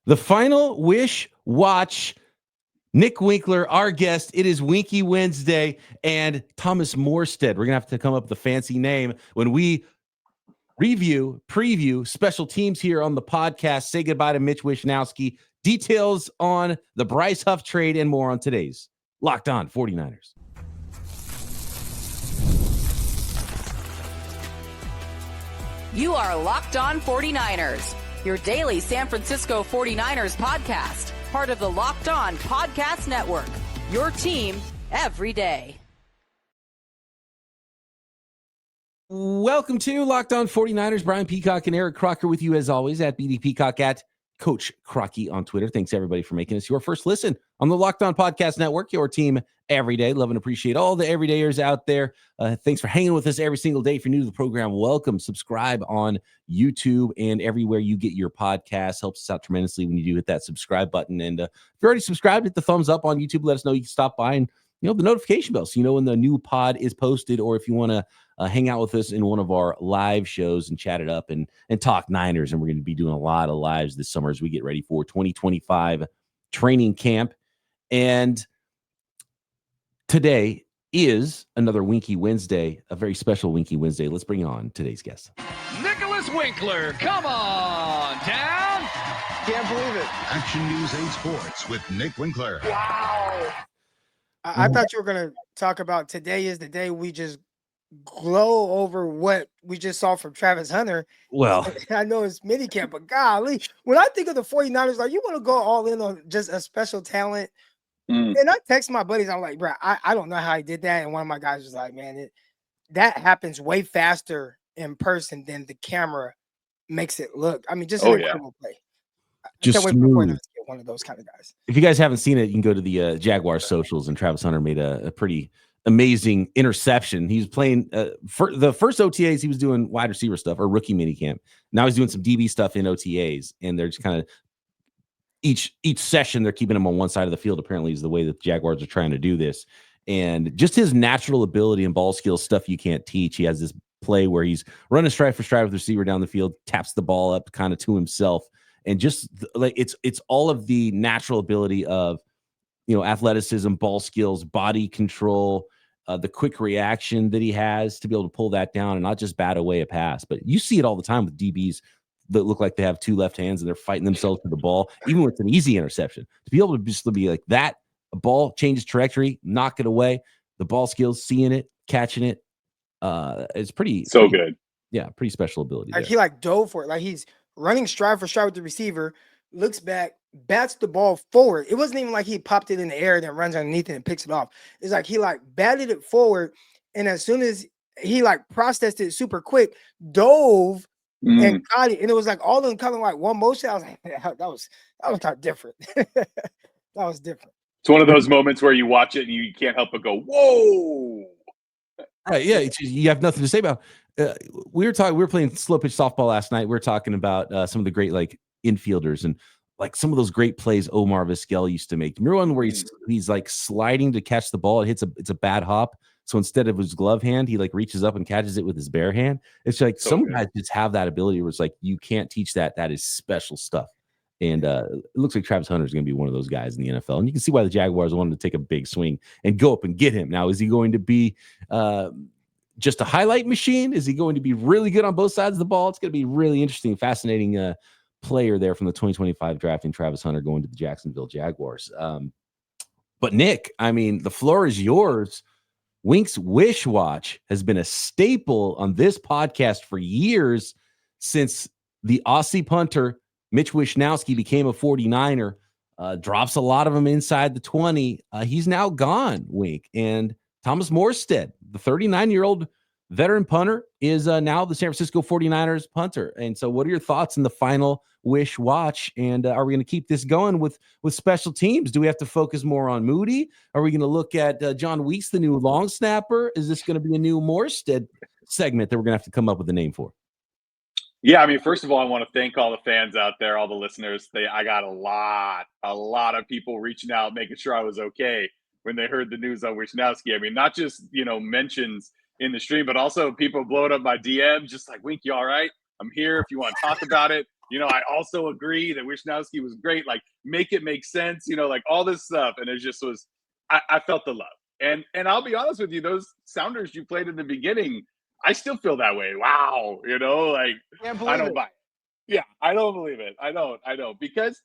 The final wish watch. Nick Winkler, our guest. It is Winky Wednesday, and Thomas Morstead. We're going to have to come up with a fancy name when we preview special teams here on the podcast. Say goodbye to Mitch Wishnowski. Details on the Bryce Huff trade and more on today's Locked On 49ers. You are Locked On 49ers, your daily San Francisco 49ers podcast. Part of the Locked On Podcast Network, your team every day. Welcome to Locked On 49ers. Brian Peacock and Eric Crocker with you as always at BD Peacock at Coach Crocky on Twitter. Thanks everybody for making us your first listen on the Locked On Podcast Network, your team every day. Love and appreciate all the everydayers out there. Thanks for hanging with us every single day. If you're new to the program, welcome. Subscribe on YouTube and everywhere you get your podcasts. Helps us out tremendously when you do hit that subscribe button. And if you're already subscribed, hit the thumbs up on YouTube. Let us know you can stop by and the notification bell so you know when the new pod is posted, or if you want to hang out with us in one of our live shows and chat it up and talk Niners. And we're going to be doing a lot of lives this summer as we get ready for 2025 training camp. And today is another Winky Wednesday, a very special Winky Wednesday. Let's bring on today's guest. Nicholas Winkler, come on down. Can't believe it. Action News 8 Sports with Nick Winkler. Wow. I thought you were going to talk about today is the day we just glow over what we just saw from Travis Hunter. Well, I know it's minicamp, but golly, when I think of the 49ers, like, you want to go all in on just a special talent. And I text my buddies, I'm like, bro, I don't know how he did that. And one of my guys was like, man, that happens way faster in person than the camera makes it look. I mean, just an incredible play. Just one of those kind of guys. If you guys haven't seen it, you can go to the Jaguars socials, and Travis Hunter made a pretty amazing interception. He was playing for the first OTAs. He was doing wide receiver stuff or rookie minicamp. Now he's doing some DB stuff in OTAs, and they're just kind of each session they're keeping him on one side of the field. Apparently, is the way that the Jaguars are trying to do this. And just his natural ability and ball skills, stuff you can't teach. He has this play where he's running stride for stride with the receiver down the field, taps the ball up kind of to himself. And just like it's all of the natural ability of, athleticism, ball skills, body control, the quick reaction that he has to be able to pull that down and not just bat away a pass. But you see it all the time with DBs that look like they have two left hands and they're fighting themselves to the ball, even with an easy interception. To be able to just be like that, a ball changes trajectory, knock it away, the ball skills, seeing it, catching it, it's pretty good. Yeah, pretty special ability. Like he dove for it. Like he's running stride for stride with the receiver, looks back, bats the ball forward. It wasn't even like he popped it in the air and then runs underneath it and picks it off. It's like he batted it forward, and as soon as he processed it super quick, dove and caught it, and it was like all of them coming like one motion. I was like, that was kind of different. That was different. It's one of those moments where you watch it and you can't help but go, whoa. Right, yeah, you have nothing to say about. We were playing slow pitch softball last night. We were talking about some of the great infielders and some of those great plays Omar Vizquel used to make. Remember one where he's sliding to catch the ball? It's a bad hop. So instead of his glove hand, he reaches up and catches it with his bare hand. It's some guys just have that ability where it's you can't teach that. That is special stuff. And it looks like Travis Hunter is going to be one of those guys in the NFL. And you can see why the Jaguars wanted to take a big swing and go up and get him. Now, is he going to be just a highlight machine? Is he going to be really good on both sides of the ball? It's going to be really interesting, fascinating player there from the 2025 draft in Travis Hunter going to the Jacksonville Jaguars. But Nick, I mean, the floor is yours. Wink's Wish Watch has been a staple on this podcast for years since the Aussie punter Mitch Wishnowski became a 49er, drops a lot of them inside the 20. He's now gone, Wink. And Thomas Morstead, the 39-year-old veteran punter, is now the San Francisco 49ers punter. And so what are your thoughts in the final Wish Watch? And are we going to keep this going with special teams? Do we have to focus more on Moody? Are we going to look at John Weeks, the new long snapper? Is this going to be a new Morstead segment that we're going to have to come up with a name for? Yeah, I mean, first of all, I want to thank all the fans out there, all the listeners. I got a lot of people reaching out, making sure I was okay when they heard the news on Wishnowski. I mean, not just, mentions in the stream, but also people blowing up my DM, just like, Wink, you all right? I'm here if you want to talk about it. I also agree that Wishnowski was great. Like, make it make sense, like all this stuff. And it just was, I felt the love. And I'll be honest with you, those sounders you played in the beginning, I still feel that way. Wow. Like, I don't buy it. Yeah, I don't believe it. I don't. Because,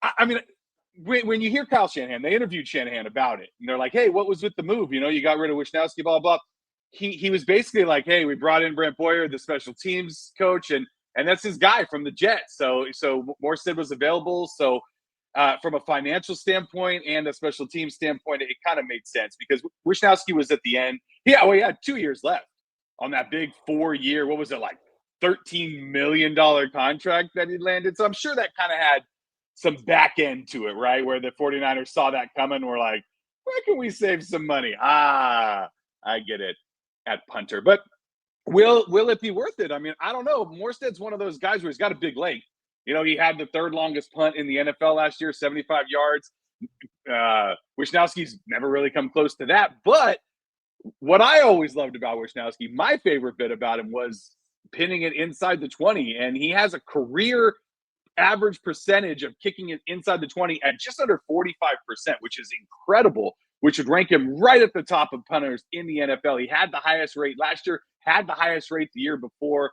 I mean, when you hear Kyle Shanahan, they interviewed Shanahan about it. And they're like, hey, what was with the move? You got rid of Wishnowski, blah, blah. He was basically like, hey, we brought in Brent Boyer, the special teams coach, and that's his guy from the Jets. So Morstead was available. So from a financial standpoint and a special team standpoint, it kind of made sense because Wishnowski was at the end. He had 2 years left on that big 4-year, what was it, like $13 million contract that he landed. So I'm sure that kind of had some back end to it, right? Where the 49ers saw that coming and were like, where can we save some money? I get it at punter. But will it be worth it? I mean, I don't know. Morstead's one of those guys where he's got a big leg. He had the third longest punt in the NFL last year, 75 yards. Wishnowski's never really come close to that. But what I always loved about Wishnowski, my favorite bit about him was pinning it inside the 20. And he has a career average percentage of kicking it inside the 20 at just under 45%, which is incredible, which would rank him right at the top of punters in the NFL. He had the highest rate last year, had the highest rate the year before.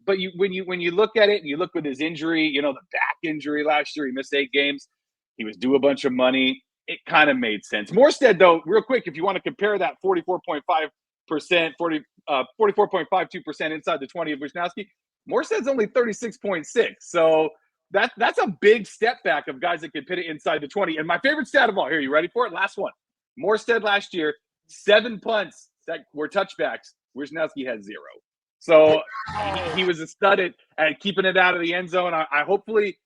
But when you look at it and you look with his injury, the back injury last year, he missed 8 games. He was due a bunch of money. It kind of made sense. Morstead, though, real quick, if you want to compare that 44.5%, 44.52% inside the 20 of Wishnowski, Morstead's only 36.6. So that's a big step back of guys that can put it inside the 20. And my favorite stat of all, here, you ready for it? Last one. Morstead last year, 7 punts that were touchbacks. Wishnowski had 0. So he was a stud at keeping it out of the end zone. I hopefully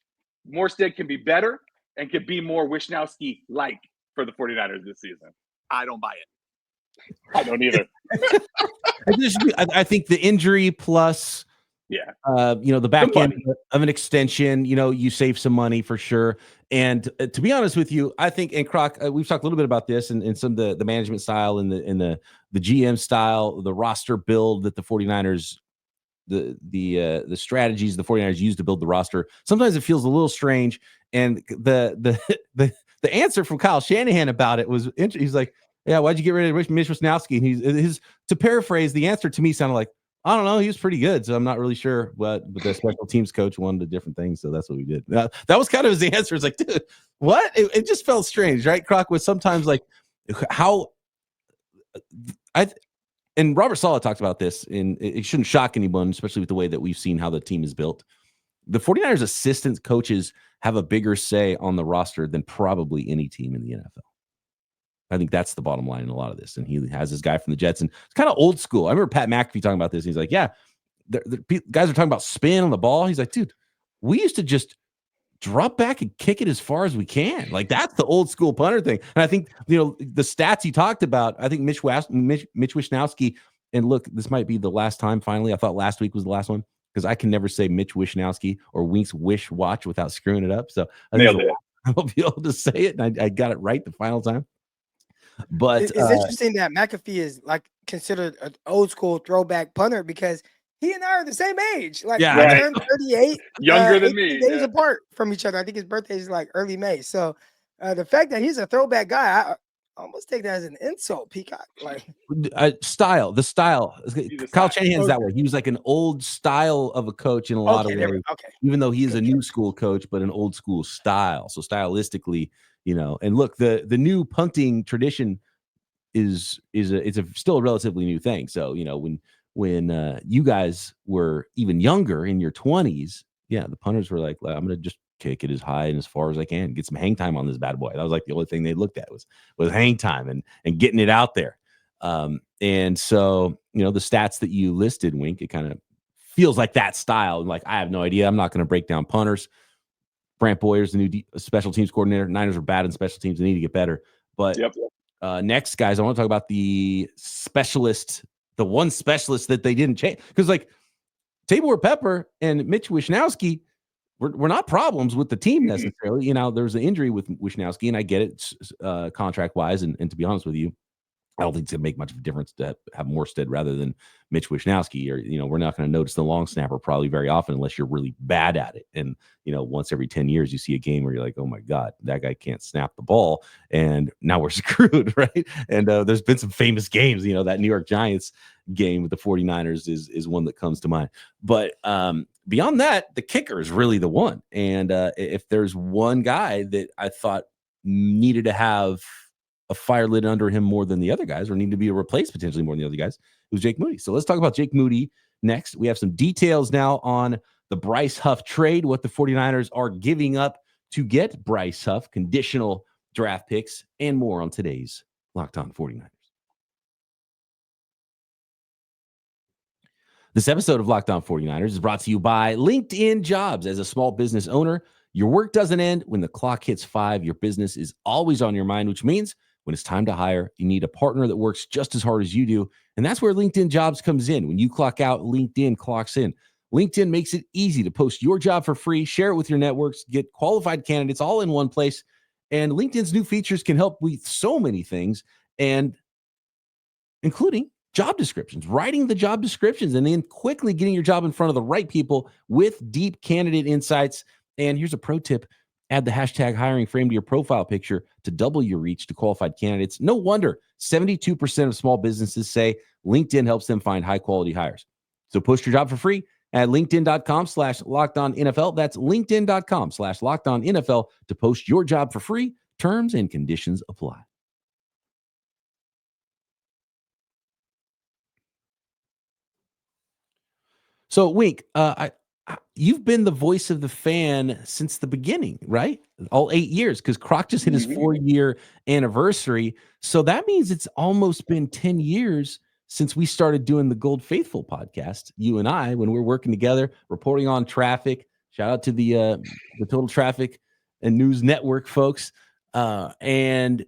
Morstead can be better and can be more Wishnowski-like for the 49ers this season. I don't buy it. I don't either. I think the injury plus the back end of an extension, you save some money for sure. And to be honest with you, I think, and Croc, we've talked a little bit about this and some of the management style and the GM style, the roster build that the 49ers, the strategies the 49ers use to build the roster. Sometimes it feels a little strange. And the answer from Kyle Shanahan about it was interesting. He's like, yeah, why'd you get rid of Mitch Wishnowski? And his to paraphrase, the answer to me sounded like, I don't know. He was pretty good, so I'm not really sure. But the special teams coach wanted a different thing, so that's what we did. That was kind of his answer. It's like, dude, what? It just felt strange, right? Croc was sometimes like how and Robert Saleh talked about this, and it shouldn't shock anyone, especially with the way that we've seen how the team is built. The 49ers assistant coaches have a bigger say on the roster than probably any team in the NFL. I think that's the bottom line in a lot of this. And he has this guy from the Jets, and it's kind of old school. I remember Pat McAfee talking about this. He's like, yeah, the guys are talking about spin on the ball. He's like, dude, we used to just drop back and kick it as far as we can. Like, that's the old school punter thing. And I think, the stats he talked about, I think Mitch Wishnowski, and look, this might be the last time finally. I thought last week was the last one because I can never say Mitch Wishnowski or Winks Wish Watch without screwing it up. So I think I'll be able to say it. And I got it right the final time. But it's interesting that McAfee is like considered an old school throwback punter because he and I are the same age. Like, turned 38, younger than me, days apart from each other. I think his birthday is like early May. So the fact that he's a throwback guy, I almost take that as an insult, Peacock. Like the style. Kyle Shanahan's that way. He was like an old style of a coach in a lot of ways. Even though he is a new school coach, but an old school style. So stylistically, and look, the new punting tradition is still a relatively new thing. So, when you guys were even younger in your 20s, the punters were like, I'm going to just kick it as high and as far as I can, get some hang time on this bad boy. That was like the only thing they looked at was hang time and getting it out there. And so, the stats that you listed, Wink, it kind of feels like that style. Like, I have no idea. I'm not going to break down punters. Brant Boyer's the new special teams coordinator. Niners are bad in special teams. They need to get better. But next, guys, I want to talk about the specialist, the one specialist that they didn't change. Because, like, Tabor Pepper and Mitch Wishnowski were not problems with the team necessarily. There was an injury with Wishnowski, and I get it contract-wise. And to be honest with you, I don't think it's going to make much of a difference to have Morstead rather than Mitch Wishnowski. Or, we're not going to notice the long snapper probably very often unless you're really bad at it. And, once every 10 years, you see a game where you're like, oh my God, that guy can't snap the ball. And now we're screwed, right? And there's been some famous games, that New York Giants game with the 49ers is one that comes to mind. But beyond that, the kicker is really the one. And if there's one guy that I thought needed to have a fire lit under him more than the other guys, or need to be replaced potentially more than the other guys, it was Jake Moody. So let's talk about Jake Moody next. We have some details now on the Bryce Huff trade, what the 49ers are giving up to get Bryce Huff, conditional draft picks, and more on today's Locked On 49ers. This episode of Locked On 49ers is brought to you by LinkedIn Jobs. As a small business owner, your work doesn't end when the clock hits 5. Your business is always on your mind, which means when it's time to hire, you need a partner that works just as hard as you do. And that's where LinkedIn Jobs comes in. When you clock out, LinkedIn clocks in. LinkedIn makes it easy to post your job for free, share it with your networks, get qualified candidates all in one place. And LinkedIn's new features can help with so many things, and including job descriptions, writing the job descriptions, and then quickly getting your job in front of the right people with deep candidate insights. And here's a pro tip. Add the hashtag hiring frame to your profile picture to double your reach to qualified candidates. No wonder 72% of small businesses say LinkedIn helps them find high quality hires. So post your job for free at linkedin.com/lockedonnfl. That's linkedin.com/lockedonnfl to post your job for free. Terms and conditions apply. So, Wink, you've been the voice of the fan since the beginning, right? All 8 years, because Croc just hit his 4-year anniversary. So that means it's almost been 10 years since we started doing the Gold Faithful podcast, you and I, when we were working together, reporting on traffic. Shout out to the Total Traffic and News Network folks. And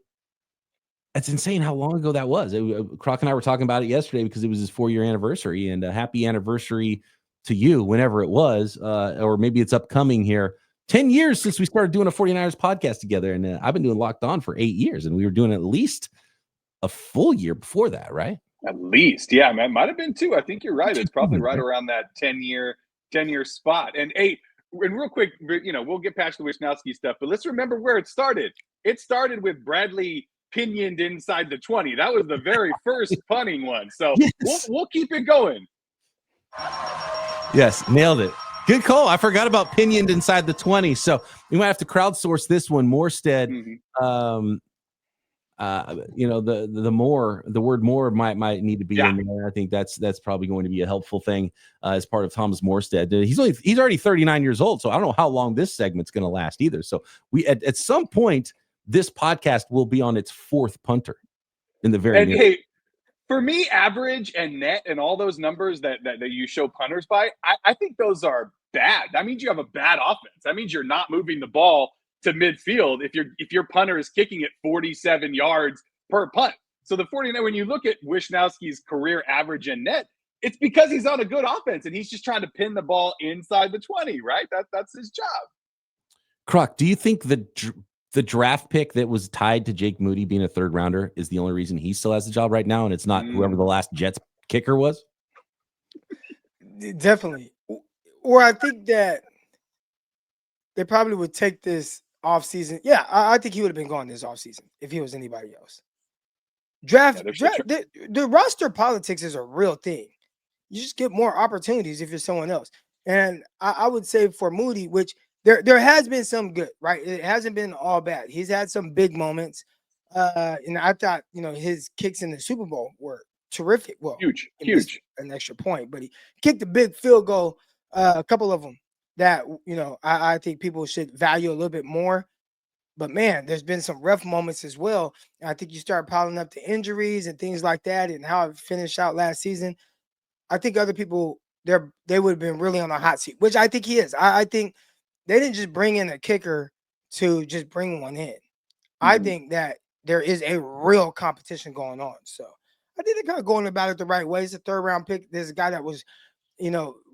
it's insane how long ago that was. Croc and I were talking about it yesterday because it was his 4-year anniversary, and a happy anniversary to you whenever it was, or maybe it's upcoming here. 10 years since we started doing a 49ers podcast together, and I've been doing Locked On for 8 years, and we were doing at least a full year before that, right? At least, yeah, man, might have been 2. I think you're right. It's probably right around that 10-year spot. And real quick, we'll get past the Wishnowski stuff, but let's remember where it started. It started with Bradley pinioned inside the 20. That was the very first punting one. So yes. we'll keep it going. Yes, nailed it. Good call. I forgot about pinioned inside the 20. So we might have to crowdsource this one. Morstead, the word more might need to be in there. I think that's probably going to be a helpful thing as part of Thomas Morstead. He's already 39 years old, so I don't know how long this segment's going to last either. So we at some point this podcast will be on its 4th punter in the very near. Hey, for me, average and net and all those numbers that you show punters by, I think those are bad. That means you have a bad offense. That means you're not moving the ball to midfield if your punter is kicking it 47 yards per punt. So the 49, when you look at Wishnowski's career average and net, it's because he's on a good offense and he's just trying to pin the ball inside the 20, right? That's his job. Croc, do you think the draft pick that was tied to Jake Moody being a 3rd rounder is the only reason he still has the job right now, and it's not whoever the last Jets kicker was? Definitely. Or I think that they probably would take this offseason. Yeah, I think he would have been gone this offseason if he was anybody else. The roster politics is a real thing. You just get more opportunities if you're someone else. And I would say for Moody, which there has been some good, right? It hasn't been all bad. He's had some big moments. And I thought, his kicks in the Super Bowl were terrific. Well, huge, an extra point, but he kicked a big field goal, a couple of them that, I think people should value a little bit more. But man, there's been some rough moments as well. And I think you start piling up the injuries and things like that and how it finished out last season. I think other people, they would have been really on the hot seat, which I think he is. I think they didn't just bring in a kicker to just bring one in. I think that there is a real competition going on. So I think they're kind of going about it the right way. It's a 3rd round pick. There's a guy that was,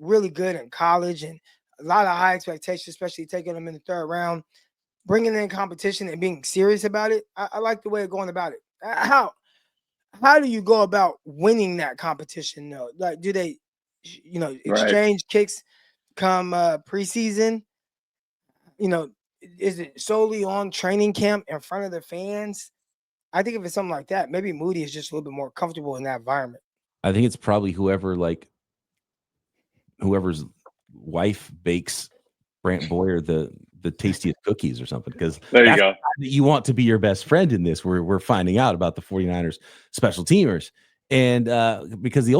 really good in college and a lot of high expectations, especially taking him in the 3rd round, bringing in competition and being serious about it. I like the way of going about it. how do you go about winning that competition though? Like, do they, exchange kicks come preseason? Is it solely on training camp in front of the fans? I think if it's something like that, maybe Moody is just a little bit more comfortable in that environment. I think it's probably whoever's wife bakes Brant Boyer the tastiest cookies or something, because there you go. You want to be your best friend in this. We're finding out about the 49ers special teamers. And because the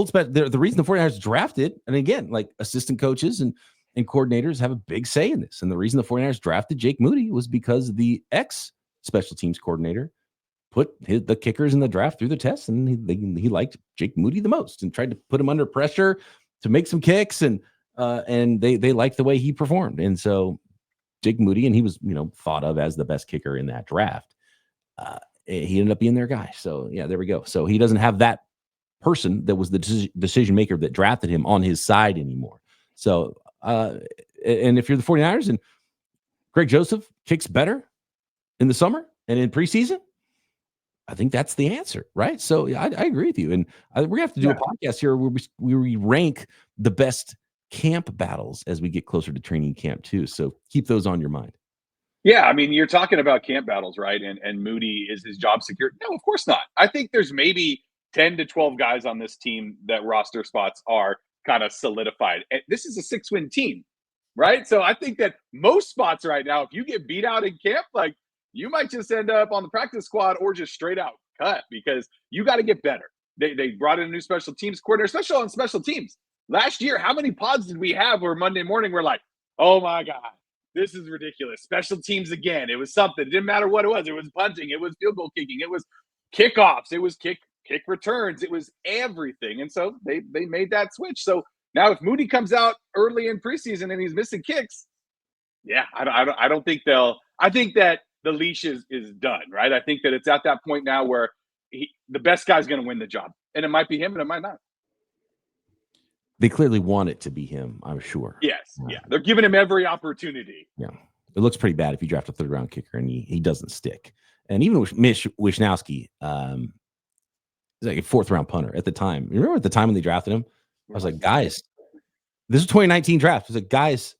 reason the 49ers drafted, and again, like assistant coaches and coordinators have a big say in this. And the reason the 49ers drafted Jake Moody was because the ex-special teams coordinator put the kickers in the draft through the test, and he liked Jake Moody the most and tried to put him under pressure to make some kicks, and they liked the way he performed. And so Jake Moody, and he was thought of as the best kicker in that draft. He ended up being their guy. So yeah, there we go. So he doesn't have that person that was the decision maker that drafted him on his side anymore. So and if you're the 49ers and Greg Joseph kicks better in the summer and in preseason, I think that's the answer, right? So I agree with you. And we're going to have to do a podcast here where we rank the best camp battles as we get closer to training camp too. So keep those on your mind. Yeah, I mean, you're talking about camp battles, right? And Moody, is his job secure? No, of course not. I think there's maybe 10 to 12 guys on this team that roster spots are kind of solidified. And this is a 6-win team, right? So I think that most spots right now, if you get beat out in camp, like, you might just end up on the practice squad or just straight out cut, because you got to get better. They brought in a new special teams coordinator, especially on special teams. Last year, how many pods did we have where Monday morning we're like, oh my God, this is ridiculous. Special teams again. It was something. It didn't matter what it was. It was punting. It was field goal kicking. It was kickoffs. It was kick returns. It was everything. And so they made that switch. So now if Moody comes out early in preseason and he's missing kicks, yeah, I don't think I think that the leash is done, right? I think that it's at that point now where the best guy's going to win the job, and it might be him and it might not. They clearly want it to be him, I'm sure. Yes, yeah. They're giving him every opportunity. Yeah, it looks pretty bad if you draft a third-round kicker and he doesn't stick. And even with Mitch Wishnowski, he's like a fourth-round punter at the time. You remember at the time when they drafted him? I was like, guys, this is 2019 draft. I was like, guys,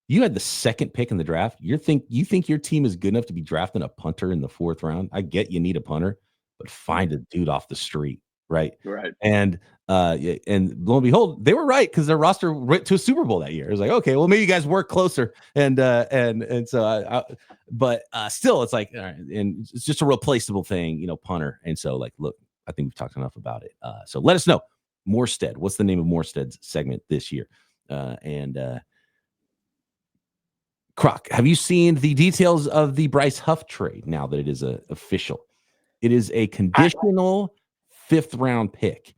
you had the second pick in the draft. You think your team is good enough to be drafting a punter in the fourth round? I get you need a punter, but find a dude off the street, right? Right. And lo and behold, they were right, because their roster went to a Super Bowl that year. It was like, okay, well, maybe you guys work closer, and so but still, it's like, all right, and it's just a replaceable thing, punter. And so, like, look, I think we've talked enough about it. So let us know, Morstead. What's the name of Morstead's segment this year? Croc, have you seen the details of the Bryce Huff trade now that it is official? It is a conditional fifth-round pick.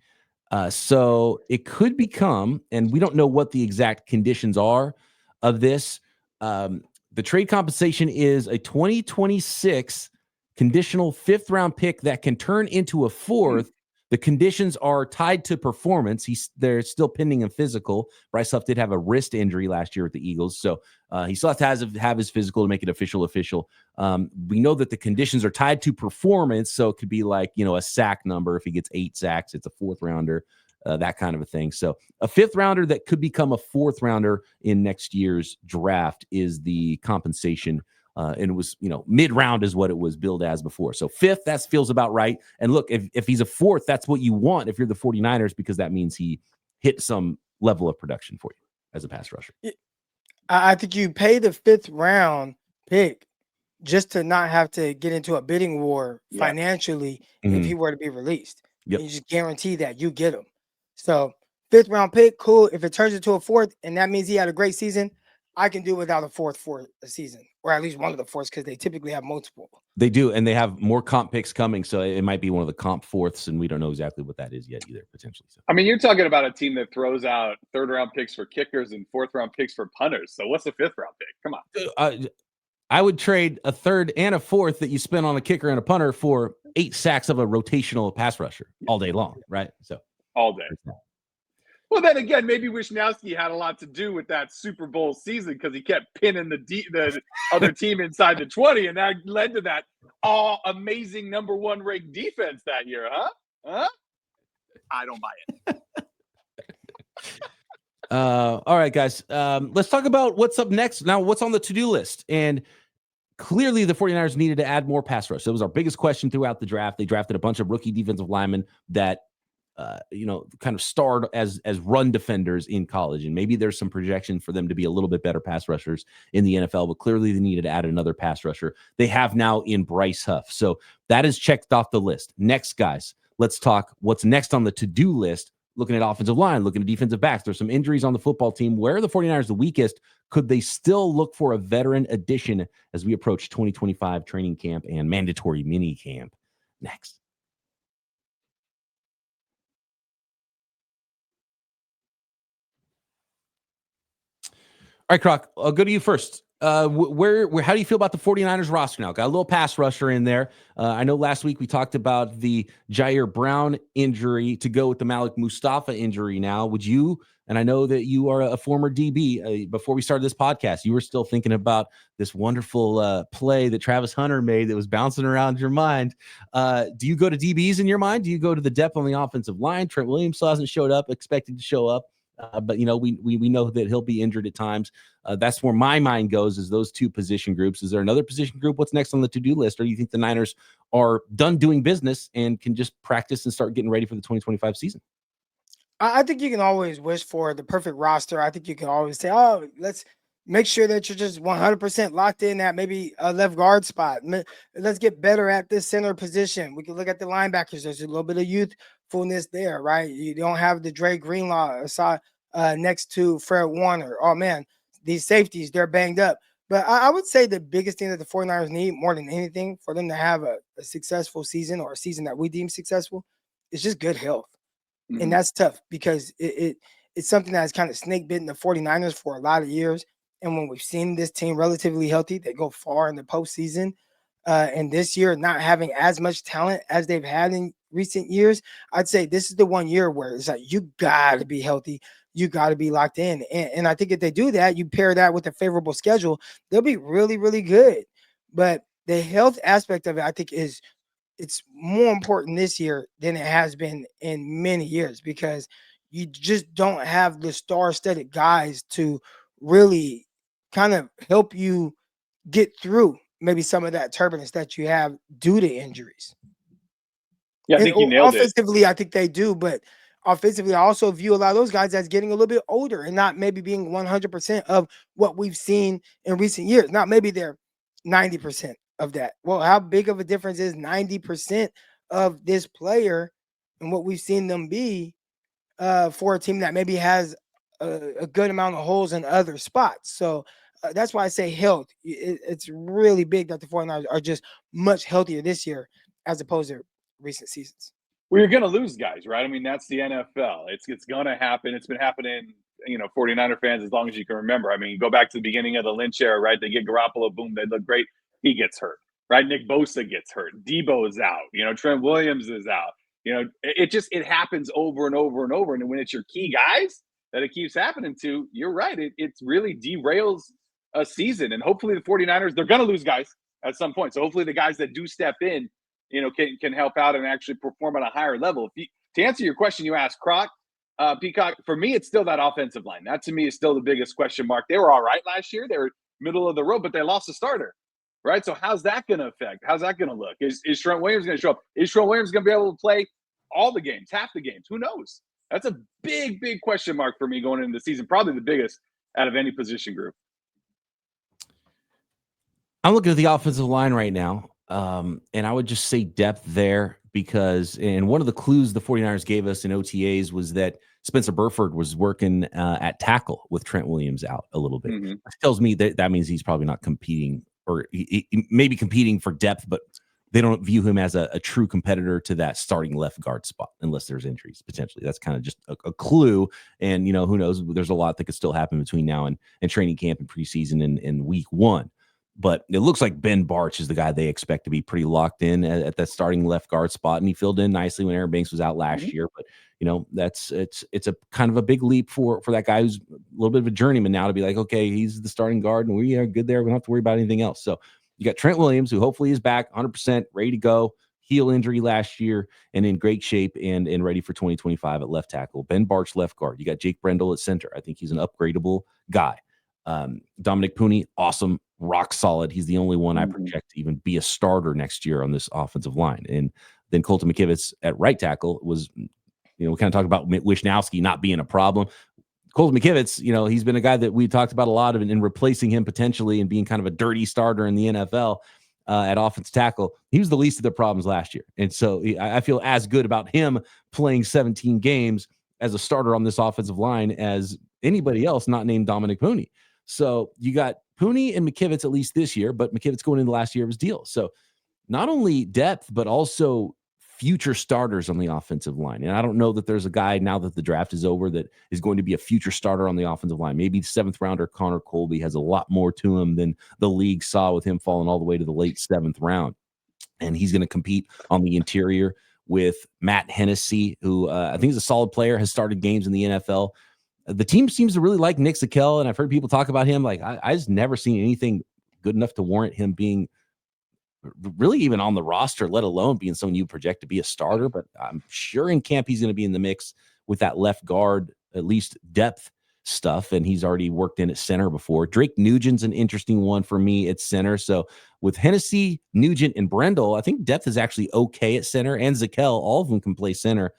So it could become, and we don't know what the exact conditions are of this. The trade compensation is a 2026 conditional fifth-round pick that can turn into a fourth. The conditions are tied to performance. They're still pending a physical. Bryce Huff did have a wrist injury last year with the Eagles, so he still has to have his physical to make it official. We know that the conditions are tied to performance, so it could be like, a sack number. If he gets 8 sacks, it's a fourth rounder, that kind of a thing. So a fifth rounder that could become a fourth rounder in next year's draft is the compensation. And it was, mid-round is what it was billed as before. So fifth, that feels about right. And look, if he's a fourth, that's what you want if you're the 49ers, because that means he hit some level of production for you as a pass rusher. I think you pay the fifth-round pick just to not have to get into a bidding war financially if he were to be released. Yep. You just guarantee that you get him. So fifth-round pick, cool. If it turns into a fourth and that means he had a great season, I can do without a fourth for a season, or at least one of the fourths, because they typically have multiple. They do, and they have more comp picks coming, so it might be one of the comp fourths, and we don't know exactly what that is yet either, potentially. So. I mean, you're talking about a team that throws out third-round picks for kickers and fourth-round picks for punters. So what's the fifth-round pick? Come on. I would trade a third and a fourth that you spent on a kicker and a punter for 8 sacks of a rotational pass rusher all day long, right? So all day. Well, then again, maybe Wishnowski had a lot to do with that Super Bowl season, because he kept pinning the other team inside the 20, and that led to that amazing number 1 ranked defense that year, huh? Huh? I don't buy it. All right, guys. Let's talk about what's up next. Now, what's on the to-do list? And clearly the 49ers needed to add more pass rush. That was our biggest question throughout the draft. They drafted a bunch of rookie defensive linemen that kind of starred as run defenders in college. And maybe there's some projection for them to be a little bit better pass rushers in the NFL, but clearly they needed to add another pass rusher. They have now in Bryce Huff. So that is checked off the list. Next, guys, let's talk what's next on the to-do list. Looking at offensive line, looking at defensive backs. There's some injuries on the football team. Where are the 49ers the weakest? Could they still look for a veteran addition as we approach 2025 training camp and mandatory mini camp? Next. All right, Croc, I'll go to you first. How do you feel about the 49ers roster now? Got a little pass rusher in there. I know last week we talked about the Jair Brown injury to go with the Malik Mustafa injury now. Would you, and I know that you are a former DB, before we started this podcast, you were still thinking about this wonderful play that Travis Hunter made that was bouncing around your mind. Do you go to DBs in your mind? Do you go to the depth on the offensive line? Trent Williams still hasn't showed up, expected to show up. But, we know that he'll be injured at times. That's where my mind goes, is those two position groups. Is there another position group? What's next on the to-do list? Or do you think the Niners are done doing business and can just practice and start getting ready for the 2025 season? I think you can always wish for the perfect roster. I think you can always say, oh, let's make sure that you're just 100% locked in at maybe a left guard spot. Let's get better at this center position. We can look at the linebackers. There's a little bit of youthfulness there, right? You don't have the Dre Greenlaw aside next to Fred Warner. Oh, man, these safeties, they're banged up. But I would say the biggest thing that the 49ers need more than anything for them to have a successful season, or a season that we deem successful, is just good health. Mm-hmm. And that's tough because it's something that's kind of snake bitten the 49ers for a lot of years. And when we've seen this team relatively healthy, they go far in the postseason. And this year, not having as much talent as they've had in recent years, I'd say this is the one year where it's like, you got to be healthy. You got to be locked in. And I think if they do that, you pair that with a favorable schedule, they'll be really, really good. But the health aspect of it, I think, it's more important this year than it has been in many years, because you just don't have the star-studded guys to really kind of help you get through maybe some of that turbulence that you have due to injuries. Yeah, I think you nailed offensively, I think they do, but offensively, I also view a lot of those guys as getting a little bit older and not maybe being 100% of what we've seen in recent years. Not maybe they're 90% of that. Well, how big of a difference is 90% of this player and what we've seen them be for a team that maybe has a good amount of holes in other spots? So that's why I say health. It's really big that the 49ers are just much healthier this year as opposed to recent seasons. Well, you're going to lose guys, right? I mean, that's the NFL. It's going to happen. It's been happening, 49er fans as long as you can remember. I mean, go back to the beginning of the Lynch era, right? They get Garoppolo, boom, they look great. He gets hurt, right? Nick Bosa gets hurt. Debo is out. Trent Williams is out. It happens over and over and over. And when it's your key guys that it keeps happening to, you're right. It really derails a season. And hopefully the 49ers, they're going to lose guys at some point. So hopefully the guys that do step in, can help out and actually perform at a higher level. To answer your question, you asked Croc, Peacock, for me, it's still that offensive line. That to me is still the biggest question mark. They were all right last year. They were middle of the road, but they lost a starter, right? So how's that going to affect? How's that going to look? Is Trent Williams going to show up? Is Trent Williams going to be able to play all the games, half the games? Who knows? That's a big, big question mark for me going into the season. Probably the biggest out of any position group. I'm looking at the offensive line right now. And I would just say depth there, because one of the clues the 49ers gave us in OTAs was that Spencer Burford was working at tackle with Trent Williams out a little bit. Mm-hmm. That tells me that means he's probably not competing, or he may be competing for depth, but they don't view him as a true competitor to that starting left guard spot unless there's injuries potentially. That's kind of just a clue. And, who knows? There's a lot that could still happen between now and training camp and preseason and week one. But it looks like Ben Barch is the guy they expect to be pretty locked in at that starting left guard spot, and he filled in nicely when Aaron Banks was out last year. But it's a kind of a big leap for that guy who's a little bit of a journeyman now to be like, okay, he's the starting guard, and we are good there. We don't have to worry about anything else. So you got Trent Williams, who hopefully is back 100%, ready to go. heel injury last year and in great shape and ready for 2025 at left tackle. Ben Barch, left guard. You got Jake Brendel at center. I think he's an upgradable guy. Dominic Pooney, awesome, rock solid. He's the only one I project to even be a starter next year on this offensive line. And then Colton McKivitz at right tackle was, we kind of talk about Wishnowski not being a problem. Colton McKivitz, he's been a guy that we talked about a lot of in replacing him potentially and being kind of a dirty starter in the NFL at offensive tackle. He was the least of the problems last year. And so I feel as good about him playing 17 games as a starter on this offensive line as anybody else not named Dominic Pooney. So you got Pooney and McKivitz at least this year, but McKivitz going into the last year of his deal. So not only depth, but also future starters on the offensive line. And I don't know that there's a guy now that the draft is over that is going to be a future starter on the offensive line. Maybe the 7th rounder Connor Colby has a lot more to him than the league saw with him falling all the way to the late 7th round. And he's going to compete on the interior with Matt Hennessy, who I think is a solid player, has started games in the NFL. The team seems to really like Nick Zakelj, and I've heard people talk about him. Like I just never seen anything good enough to warrant him being really even on the roster, let alone being someone you project to be a starter. But I'm sure in camp he's going to be in the mix with that left guard, at least depth stuff, and he's already worked in at center before. Drake Nugent's an interesting one for me at center. So with Hennessy, Nugent, and Brendel, I think depth is actually okay at center, and Zakelj, all of them can play center.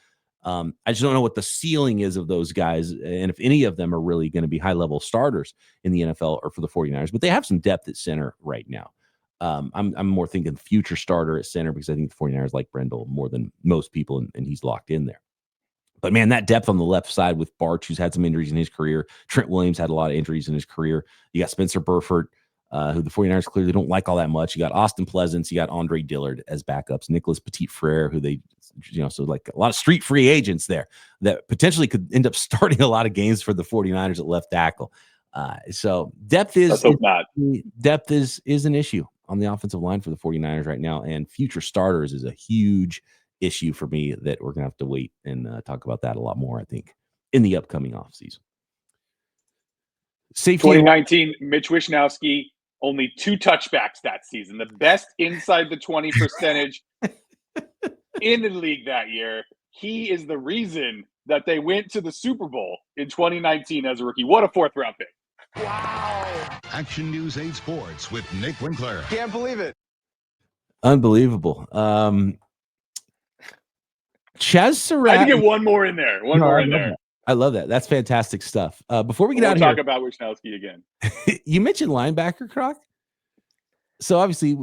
I just don't know what the ceiling is of those guys and if any of them are really going to be high-level starters in the NFL or for the 49ers, but they have some depth at center right now. I'm more thinking future starter at center because I think the 49ers like Brendel more than most people, and he's locked in there. But, man, that depth on the left side with Barch, who's had some injuries in his career. Trent Williams had a lot of injuries in his career. You got Spencer Burford, who the 49ers clearly don't like all that much. You got Austin Pleasance. You got Andre Dillard as backups. Nicholas Petit-Frere, who they, so like a lot of street free agents there that potentially could end up starting a lot of games for the 49ers at left tackle. So depth is an issue on the offensive line for the 49ers right now, and future starters is a huge issue for me that we're going to have to wait and talk about that a lot more, I think, in the upcoming offseason. Safety 2019, Mitch Wishnowski, only 2 touchbacks that season. The best inside the 20 percentage in the league that year. He is the reason that they went to the Super Bowl in 2019 as a rookie. What a 4th-round pick. Wow. Action News 8 Sports with Nick Winkler. Can't believe it. Unbelievable. Chaz Surratt. I can get one more in there. I love that. That's fantastic stuff. Before we get out of here, talk about Wishnowski again. You mentioned linebacker, Croc. So obviously,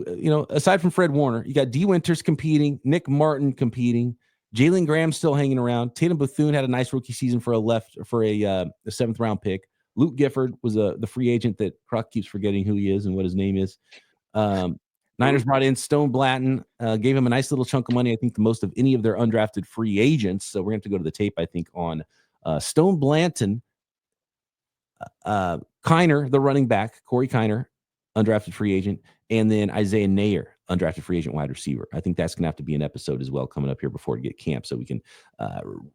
aside from Fred Warner, you got D. Winters competing, Nick Martin competing, Jalen Graham still hanging around. Tatum Bethune had a nice rookie season for a 7th round pick. Luke Gifford was the free agent that Croc keeps forgetting who he is and what his name is. Niners brought in Stone Blanton, gave him a nice little chunk of money. I think the most of any of their undrafted free agents. So we're going to have to go to the tape, I think, on Stone Blanton, Kiner, the running back, Corey Kiner, undrafted free agent, and then Isaiah Nayer, undrafted free agent wide receiver. I think that's going to have to be an episode as well coming up here before we get camp, so we can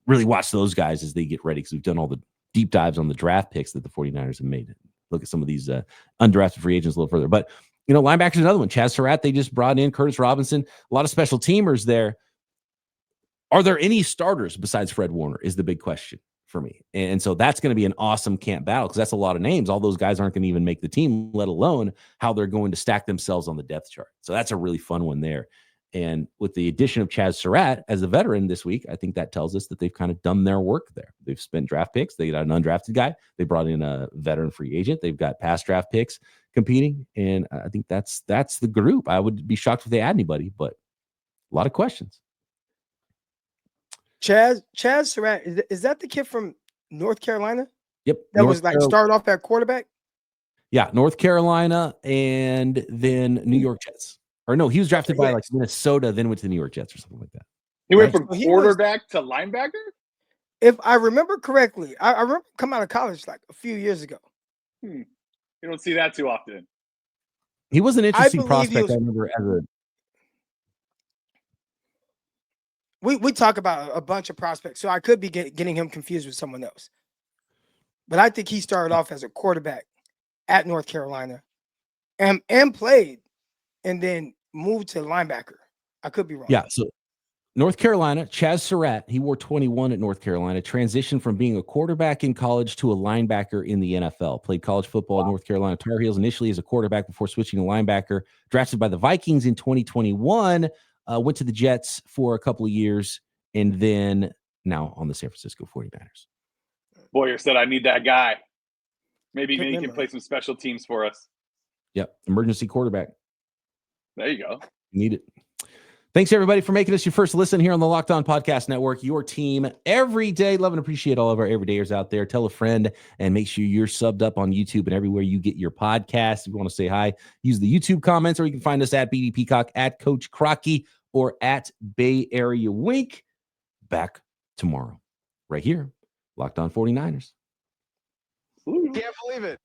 really watch those guys as they get ready, because we've done all the deep dives on the draft picks that the 49ers have made. Look at some of these undrafted free agents a little further. But, linebacker's another one. Chaz Surratt, they just brought in Curtis Robinson, a lot of special teamers there. Are there any starters besides Fred Warner is the big question for me. And so that's going to be an awesome camp battle, because that's a lot of names. All those guys aren't going to even make the team, let alone how they're going to stack themselves on the depth chart. So that's a really fun one there. And with the addition of Chaz Surratt as a veteran this week, I think that tells us that they've kind of done their work there. They've spent draft picks. They got an undrafted guy. They brought in a veteran free agent. They've got past draft picks competing. And I think that's the group. I would be shocked if they add anybody, but a lot of questions. Chaz Surratt, is that the kid from North Carolina? Yep. That was started off at quarterback? Yeah, North Carolina and then New York Jets. Or no, he was drafted by Minnesota, then went to the New York Jets or something like that. He went from quarterback to linebacker? If I remember correctly, I remember coming out of college like a few years ago. You don't see that too often. He was an interesting prospect, I remember, as a... We talk about a bunch of prospects, so I could be getting him confused with someone else. But I think he started off as a quarterback at North Carolina and played and then moved to linebacker. I could be wrong. Yeah. So North Carolina, Chaz Surratt, he wore 21 at North Carolina, transitioned from being a quarterback in college to a linebacker in the NFL. Played college football at North Carolina Tar Heels initially as a quarterback before switching to linebacker. Drafted by the Vikings in 2021, went to the Jets for a couple of years, and then now on the San Francisco 49ers. Boyer said, I need that guy. Maybe Good he can memory. play some special teams for us. Yep. Emergency quarterback. There you go. Need it. Thanks, everybody, for making us your first listen here on the Locked On Podcast Network, your team every day. Love and appreciate all of our everydayers out there. Tell a friend and make sure you're subbed up on YouTube and everywhere you get your podcast. If you want to say hi, use the YouTube comments, or you can find us at BD Peacock, at Coach Crocky, or at Bay Area Wink. Back tomorrow, right here, Locked On 49ers. Ooh. Can't believe it.